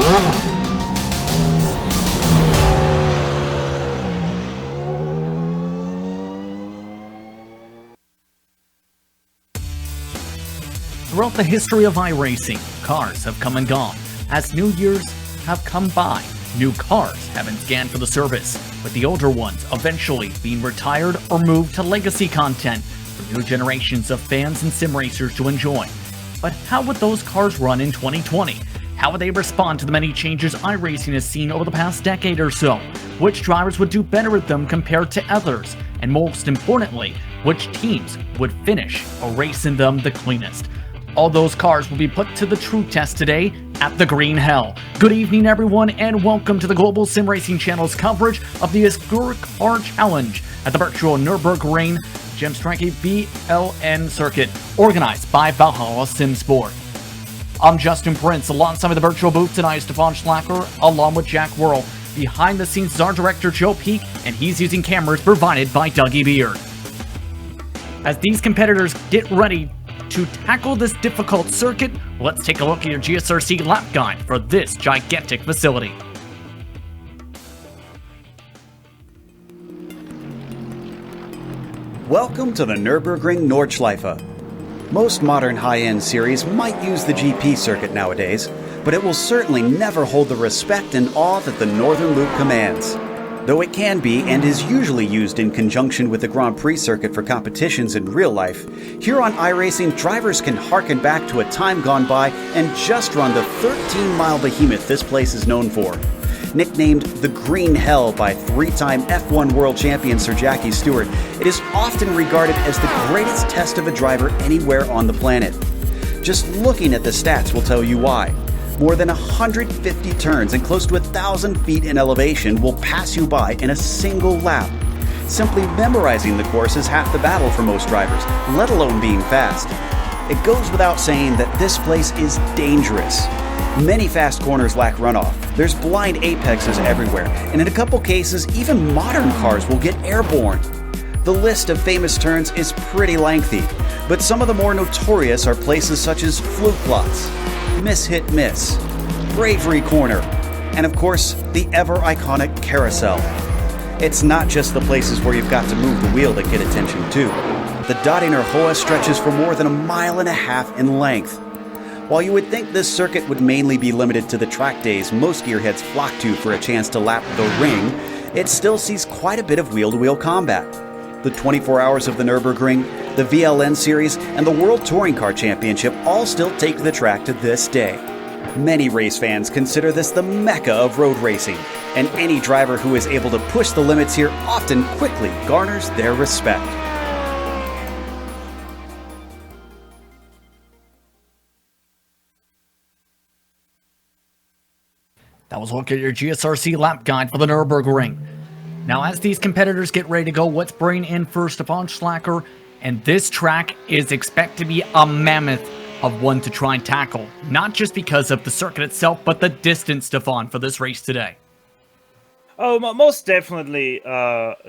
Throughout the history of iRacing, cars have come and gone. As new years have come by, new cars have been scanned for the service, with the older ones eventually being retired or moved to legacy content for new generations of fans and sim racers to enjoy. But how would those cars run in 2020? How would they respond to the many changes iRacing has seen over the past decade or so? Which drivers would do better at them compared to others? And most importantly, which teams would finish a race in them the cleanest? All those cars will be put to the true test today at the Green Hell. Good evening, everyone, and welcome to the Global SimRacing Channel's coverage of the historic Car Challenge at the virtual Nurburgring Gesamstrecke VLN circuit, organized by Valhalla SimSport. I'm Justin Prince, alongside the virtual booth tonight is Stefan Schlacker, along with Jack Worrell. Behind the scenes is our director Joe Peak, and he's using cameras provided by Dougie Beard. As these competitors get ready to tackle this difficult circuit, let's take a look at your GSRC lap guide for this gigantic facility. Welcome to the Nürburgring Nordschleife. Most modern high-end series might use the GP circuit nowadays, but it will certainly never hold the respect and awe that the Northern Loop commands. Though it can be and is usually used in conjunction with the Grand Prix circuit for competitions in real life, here on iRacing, drivers can harken back to a time gone by and just run the 13-mile behemoth this place is known for. Nicknamed the Green Hell by three-time F1 world champion Sir Jackie Stewart, it is often regarded as the greatest test of a driver anywhere on the planet. Just looking at the stats will tell you why. More than 150 turns and close to 1,000 feet in elevation will pass you by in a single lap. Simply memorizing the course is half the battle for most drivers, let alone being fast. It goes without saying that this place is dangerous. Many fast corners lack runoff, there's blind apexes everywhere, and in a couple cases, even modern cars will get airborne. The list of famous turns is pretty lengthy, but some of the more notorious are places such as Flugplatz, Miss Hit Miss, Bravery Corner, and of course, the ever-iconic Carousel. It's not just the places where you've got to move the wheel that get attention too. The Dottinger Hoa stretches for more than 1.5 miles in length. While you would think this circuit would mainly be limited to the track days most gearheads flock to for a chance to lap the ring, it still sees quite a bit of wheel-to-wheel combat. The 24 Hours of the Nürburgring, the VLN Series, and the World Touring Car Championship all still take the track to this day. Many race fans consider this the mecca of road racing, and any driver who is able to push the limits here often quickly garners their respect. That was a look at your GSRC lap guide for the Nürburgring. Now, as these competitors get ready to go, let's bring in first Stefan Schlacker, and this track is expected to be a mammoth of one to try and tackle. Not just because of the circuit itself, but the distance, Stefan, for this race today. Oh, most definitely,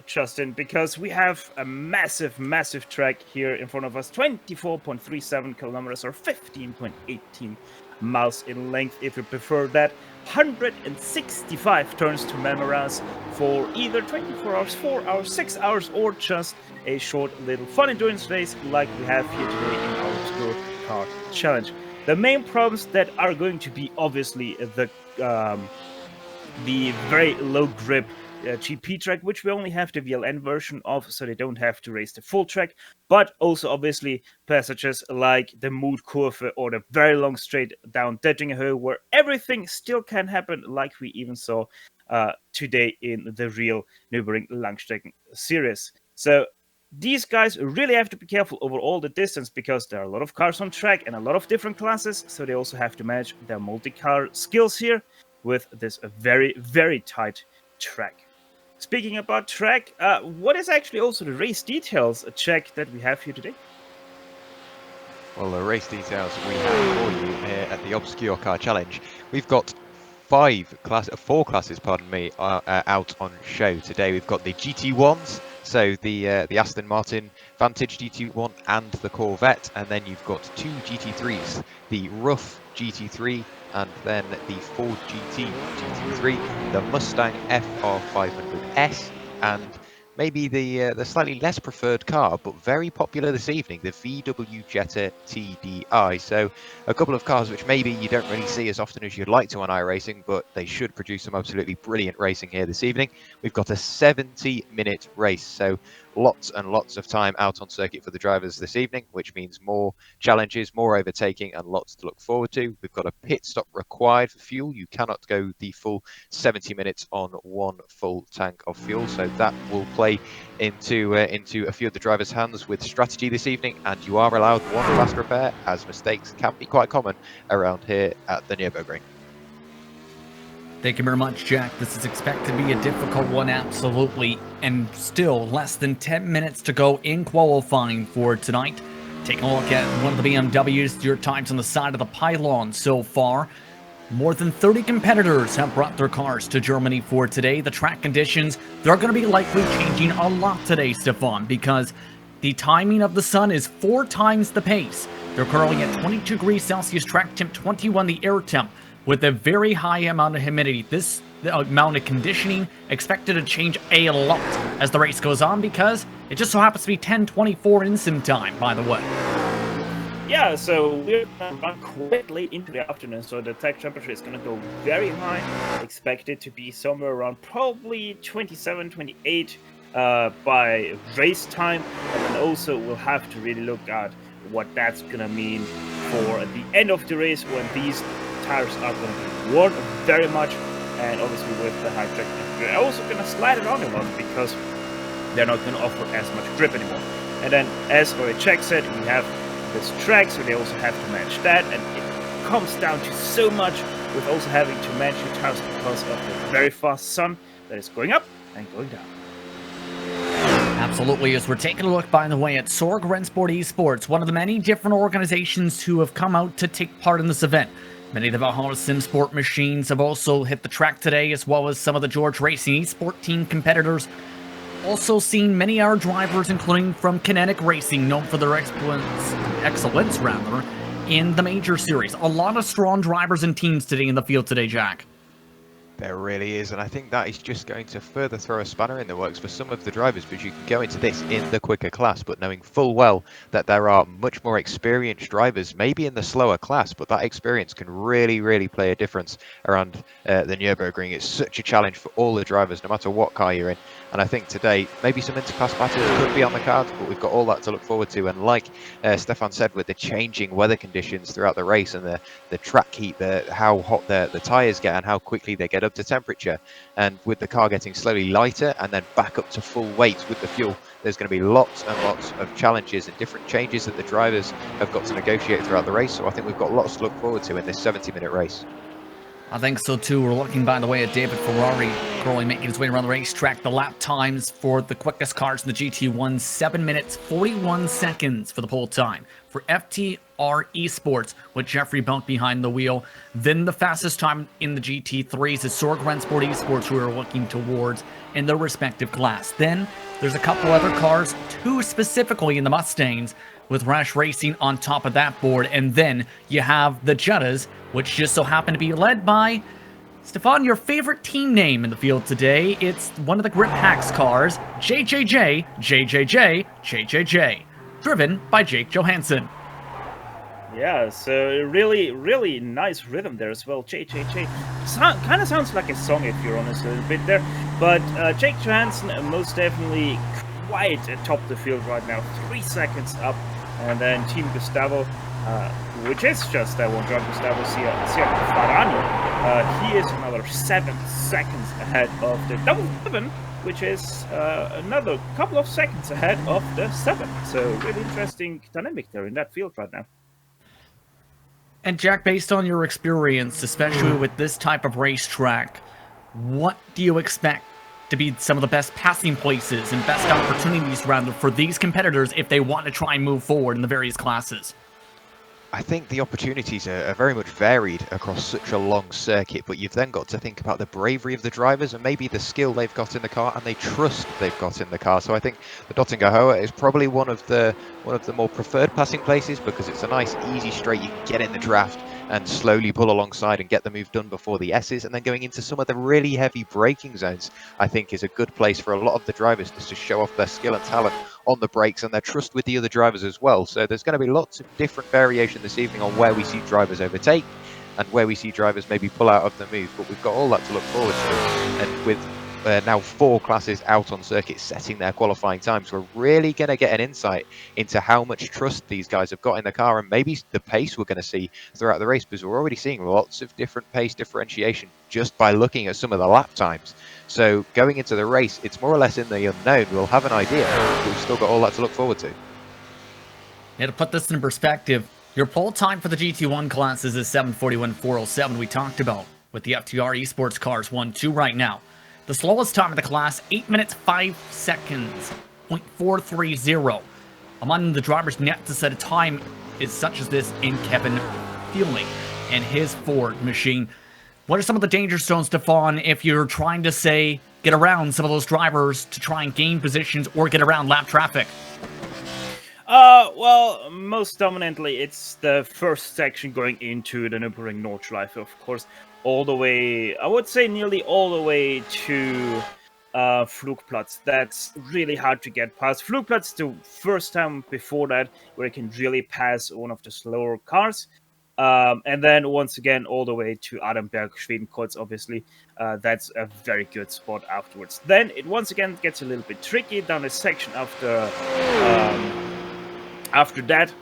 Justin, because we have a massive, massive track here in front of us. 24.37 kilometers or 15.18 miles in length, if you prefer that. 165 turns to memorize for either 24 hours, 4 hours, 6 hours, or just a short little fun endurance race like we have here today in our Obscure Car Challenge. The main problems that are going to be obviously the very low grip GP track, which we only have the VLN version of, so they don't have to race the full track, but also obviously passages like the Mutkurve or the very long straight down Döttinger, where everything still can happen, like we even saw today in the real Nürburgring Langstrecken series. So these guys really have to be careful over all the distance, because there are a lot of cars on track and a lot of different classes, so they also have to manage their multi-car skills here with this very, very tight track. Speaking about track, what is actually also the race details check that we have here today? Well, the race details we have for you here at the Obscure Car Challenge. We've got four classes, out on show today. We've got the GT1s, so the Aston Martin Vantage GT1 and the Corvette, and then you've got two GT3s, the Rough GT3 and then the Ford GT GT3, the Mustang FR500S, and maybe the slightly less preferred car, but very popular this evening, the VW Jetta TDI. So a couple of cars which maybe you don't really see as often as you'd like to on iRacing, but they should produce some absolutely brilliant racing here this evening. We've got a 70-minute race, so lots and lots of time out on circuit for the drivers this evening, which means more challenges, more overtaking, and lots to look forward to. We've got a pit stop required for fuel. You cannot go the full 70 minutes on one full tank of fuel, so that will play into a few of the drivers' hands with strategy this evening, and you are allowed one fast repair, as mistakes can be quite common around here at the Nürburgring. Thank you very much, Jack. This is expected to be a difficult one, absolutely. And still, less than 10 minutes to go in qualifying for tonight. Taking a look at one of the BMWs, your times on the side of the pylon so far. More than 30 competitors have brought their cars to Germany for today. The track conditions, they're going to be likely changing a lot today, Stefan, because the timing of the sun is 4 times the pace. They're currently at 22 degrees Celsius track temp, 21 the air temp, with a very high amount of humidity. This amount of conditioning expected to change a lot as the race goes on, because it just so happens to be 10:24 in sim time, by the way. Yeah, so we're going to run quite late into the afternoon, so the tech temperature is going to go very high. Expected to be somewhere around probably 27, 28 by race time. And then also we'll have to really look at what that's going to mean for the end of the race, when these tires are going to be worn very much, and obviously with the high track temperature, they're also going to slide around a lot because they're not going to offer as much grip anymore. And then, as already Jack said, we have this track, so they also have to match that, and it comes down to so much with also having to match your tires because of the very fast sun that is going up and going down. Absolutely, as we're taking a look, by the way, at Sorg-Rennsport Esports, one of the many different organizations who have come out to take part in this event. Many of the Valhalla SimSport machines have also hit the track today, as well as some of the George Racing Esport team competitors. Also seen many our drivers, including from Kinetic Racing, known for their excellence in the major series. A lot of strong drivers and teams today in the field today, Jack. There really is, and I think that is just going to further throw a spanner in the works for some of the drivers, because you can go into this in the quicker class, but knowing full well that there are much more experienced drivers, maybe in the slower class, but that experience can really, really play a difference around the Nürburgring. It's such a challenge for all the drivers, no matter what car you're in, and I think today, maybe some interclass battles could be on the cards, but we've got all that to look forward to, and like Stefan said, with the changing weather conditions throughout the race and the track heat, how hot the tyres get and how quickly they get up to temperature, and with the car getting slowly lighter and then back up to full weight with the fuel, there's going to be lots and lots of challenges and different changes that the drivers have got to negotiate throughout the race. So I think we've got lots to look forward to in this 70-minute race. I think so too. We're looking, by the way, at David Ferrari currently making his way around the racetrack. The lap times for the quickest cars in the GT1, 7 minutes 41 seconds for the pole time. For FTR Esports, with Jeffrey Bunk behind the wheel. Then the fastest time in the GT3s is Sorg-Rennsport Esports, who are looking towards in their respective class. Then there's a couple other cars, 2 specifically in the Mustangs, with Rash Racing on top of that board. And then you have the Jettas, which just so happen to be led by, Stefan, your favorite team name in the field today. It's one of the Grip Hacks cars, JJJ, driven by Jake Johansson. Yeah, so really, really nice rhythm there as well. JJJ kind of sounds like a song, if you're honest, a little bit there. But Jake Johansson most definitely quite atop the field right now, 3 seconds up. And then Team Gustavo, which is just that one driver, Gustavo Ciarfarani, he is another 7 seconds ahead of the double 7, which is another couple of seconds ahead of the 7. So really interesting dynamic there in that field right now. And Jack, based on your experience, especially with this type of racetrack, what do you expect to be some of the best passing places and best opportunities, rather, for these competitors if they want to try and move forward in the various classes? I think the opportunities are very much varied across such a long circuit, but you've then got to think about the bravery of the drivers and maybe the skill they've got in the car and the trust they've got in the car. So I think the Dottingerhohe is probably one of the more preferred passing places because it's a nice easy straight. You can get in the draft and slowly pull alongside and get the move done before the S's, and then going into some of the really heavy braking zones I think is a good place for a lot of the drivers just to show off their skill and talent on the brakes and their trust with the other drivers as well. So there's going to be lots of different variation this evening on where we see drivers overtake and where we see drivers maybe pull out of the move, but we've got all that to look forward to. And with now 4 classes out on circuit setting their qualifying times, we're really going to get an insight into how much trust these guys have got in the car and maybe the pace we're going to see throughout the race, because we're already seeing lots of different pace differentiation just by looking at some of the lap times. So going into the race, it's more or less in the unknown. We'll have an idea, but we've still got all that to look forward to. Now, to put this in perspective, your pole time for the GT1 classes is 7:41.407 we talked about, with the FTR Esports cars 1-2 right now. The slowest time of the class, 8 minutes 5 seconds, 0.430. Among the drivers yet to set a time is such as this in Kevin Feely and his Ford machine. What are some of the danger zones, Stefan, if you're trying to, say, get around some of those drivers to try and gain positions or get around lap traffic? Well, most dominantly, it's the first section going into the Nürburgring Nordschleife, of course, all the way, I would say nearly all the way to Flugplatz. That's really hard to get past. Flugplatz, the first time before that, where you can really pass one of the slower cars. And then once again, all the way to Adamberg, Schwedenkreuz, obviously. That's a very good spot afterwards. Then it once again gets a little bit tricky down the section after that,